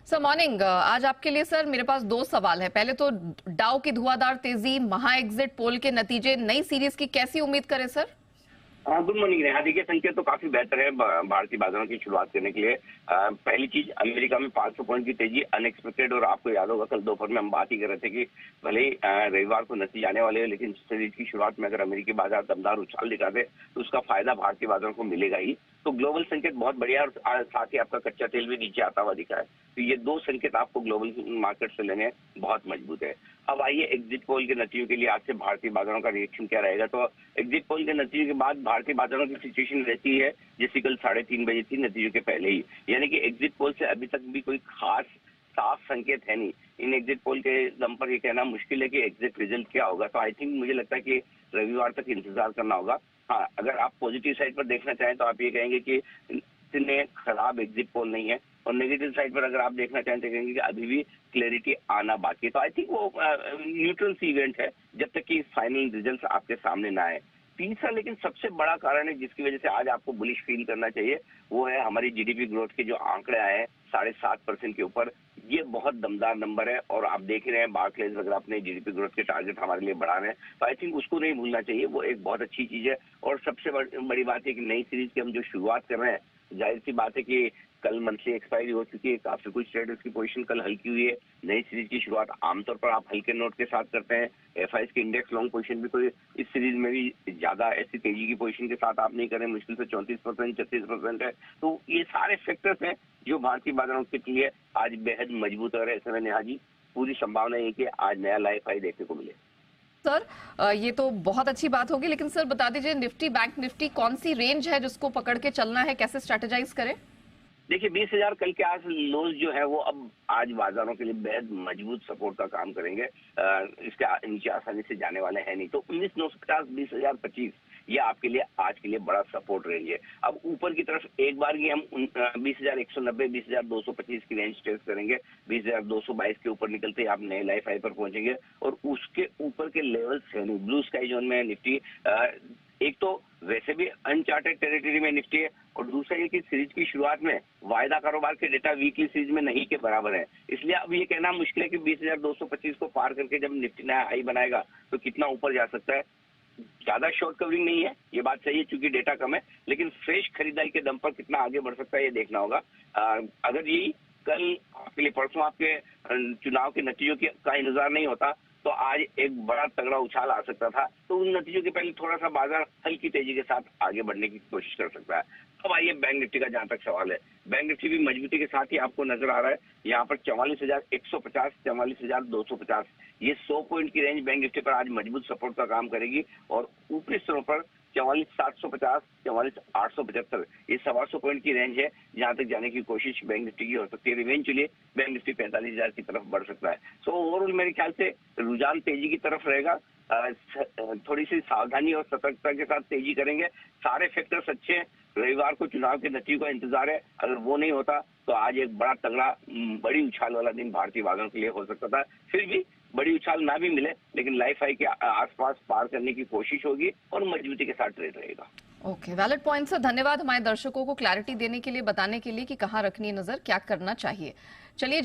Sir morning. आज आपके लिए सर मेरे पास दो सवाल है। पहले तो डाउ की धुआंधार तेजी, महा एग्जिट पोल के नतीजे, नई सीरीज की कैसी उम्मीद करें सर? हाँ, गुड मॉर्निंग नेहा। देखिए, संकेत तो काफी बेहतर है भारतीय बाजारों की शुरुआत करने के लिए। पहली चीज, अमेरिका में 500 पॉइंट की तेजी अनएक्सपेक्टेड। और आपको याद होगा कल दोपहर में हम बात ही कर रहे थे कि भले ही रविवार को नतीजे आने वाले हैं, लेकिन सीरीज की शुरुआत में अगर अमेरिकी बाजार दमदार उछाल दिखा दे तो उसका फायदा भारतीय बाजारों को मिलेगा ही। तो ग्लोबल संकेत बहुत बढ़िया है और साथ ही आपका कच्चा तेल भी नीचे आता हुआ दिखा है। तो ये दो संकेत आपको ग्लोबल मार्केट से लेने बहुत मजबूत है। अब आइए एग्जिट पोल के नतीजों के लिए आज से भारतीय बाजारों का रिएक्शन क्या रहेगा। तो एग्जिट पोल के नतीजों के बाद भारतीय बाजारों की सिचुएशन रहती है जैसी कल 3:30 बजे थी नतीजों के पहले ही। यानी कि एग्जिट पोल से अभी तक भी कोई खास साफ संकेत है नहीं। इन एग्जिट पोल के दम पर ये कहना मुश्किल है कि एग्जिट रिजल्ट क्या होगा। तो आई थिंक मुझे लगता है कि रविवार तक इंतजार करना होगा। हाँ, अगर आप पॉजिटिव साइड पर देखना चाहें तो आप ये कहेंगे कि इतने खराब एग्जिट पोल नहीं है, और नेगेटिव साइड पर अगर आप देखना चाहें तो कहेंगे कि अभी भी क्लैरिटी आना बाकी है। तो आई थिंक वो न्यूट्रल सी इवेंट है जब तक कि फाइनल रिजल्ट आपके सामने ना आए। तीसरा लेकिन सबसे बड़ा कारण है जिसकी वजह से आज आपको बुलिश फील करना चाहिए, वो है हमारी जीडीपी ग्रोथ के जो आंकड़े आए हैं 7.5% के ऊपर। ये बहुत दमदार नंबर है और आप देख रहे हैं बार्कलेज वगैरह अपने जीडीपी ग्रोथ के टारगेट हमारे लिए बढ़ा रहे हैं। तो आई थिंक उसको नहीं भूलना चाहिए, वो एक बहुत अच्छी चीज है। और सबसे बड़ी बात है कि नई सीरीज की हम जो शुरुआत कर रहे हैं, जाहिर सी बात है कि कल मंथली एक्सपायरी हो चुकी है, काफी कुछ ट्रेडर्स की पोजीशन कल हल्की हुई है। नई सीरीज की शुरुआत आमतौर पर आप हल्के नोट के साथ करते हैं। एफआईएस की इंडेक्स लॉन्ग पोजीशन भी कोई इस सीरीज में भी ज्यादा ऐसी तेजी की पोजीशन के साथ आप नहीं करें, मुश्किल से 34% 36% है। तो ये सारे फैक्टर्स हैं जो भारतीय बाजारों के लिए आज बेहद मजबूत है। ऐसे में नेहा जी, पूरी संभावना है कि आज नया लाइफ हाई देखने को मिले। सर ये तो बहुत अच्छी बात होगी, लेकिन सर बता दीजिए निफ्टी बैंक निफ्टी कौन सी रेंज है जिसको पकड़ के चलना है, कैसे स्ट्रेटेजाइज करें? देखिए, 20,000 कल के आज लोज जो है वो अब आज बाजारों के लिए बेहद मजबूत सपोर्ट का काम करेंगे। इसके नीचे आसानी से जाने वाले हैं नहीं। तो 19,950 20,025 ये आपके लिए आज के लिए बड़ा सपोर्ट रेंज है। अब ऊपर की तरफ एक बार ही हम 20,190 20,225 की रेंज टेस्ट करेंगे। 20,222 के ऊपर निकलते ही आप नए लाइफ हाई पर पहुंचेंगे और उसके ऊपर के लेवल्स है नहीं। ब्लू स्काई जोन में निफ्टी एक तो वैसे भी अनचार्टेड टेरिटरी में निफ्टी है, और दूसरा ये कि सीरीज की शुरुआत में वायदा कारोबार के डेटा वीकली सीरीज में नहीं के बराबर है। इसलिए अब ये कहना मुश्किल है कि 20,225 को पार करके जब निफ्टी नया हाई बनाएगा तो कितना ऊपर जा सकता है। ज्यादा शॉर्ट कवरिंग नहीं है, ये बात सही है चूंकि डेटा कम है, लेकिन फ्रेश खरीदारी के दम पर कितना आगे बढ़ सकता है ये देखना होगा। अगर यही कल आपके लिए परसों आपके चुनाव के नतीजों का इंतजार नहीं होता तो आज एक बड़ा तगड़ा उछाल आ सकता था। तो उन नतीजों के पहले थोड़ा सा बाजार हल्की तेजी के साथ आगे बढ़ने की कोशिश कर सकता है। अब आइए बैंक निफ्टी का जहां तक सवाल है, बैंक निफ्टी भी मजबूती के साथ ही आपको नजर आ रहा है। यहाँ पर 44,150 44,250 ये 100 पॉइंट की रेंज बैंक निफ्टी पर आज मजबूत सपोर्ट का काम करेगी। और ऊपरी स्तरों पर 44,750 44,875 ये 125 पॉइंट की रेंज है जहां तक जाने की कोशिश बैंक निफ्टी की हो सकती है। इवेंचुअली बैंक निफ्टी 45,000 की तरफ बढ़ सकता है। सो ओवरऑल मेरे ख्याल से रुझान तेजी की तरफ रहेगा। थोड़ी सी सावधानी और सतर्कता के साथ तेजी करेंगे। सारे फैक्टर्स अच्छे हैं। रविवार को चुनाव के नतीजों का इंतजार है, अगर वो नहीं होता तो आज एक बड़ा तगड़ा बड़ी उछाल वाला दिन भारतीय बाजारों के लिए हो सकता था। फिर भी बड़ी उछाल ना भी मिले लेकिन लाइफ हाई के आसपास पार करने की कोशिश होगी और मजबूती के साथ ट्रेड रहेगा। Okay, valid point sir. धन्यवाद हमारे दर्शकों को क्लैरिटी देने के लिए, बताने के लिए कि कहाँ रखनी है नजर, क्या करना चाहिए। चलिए।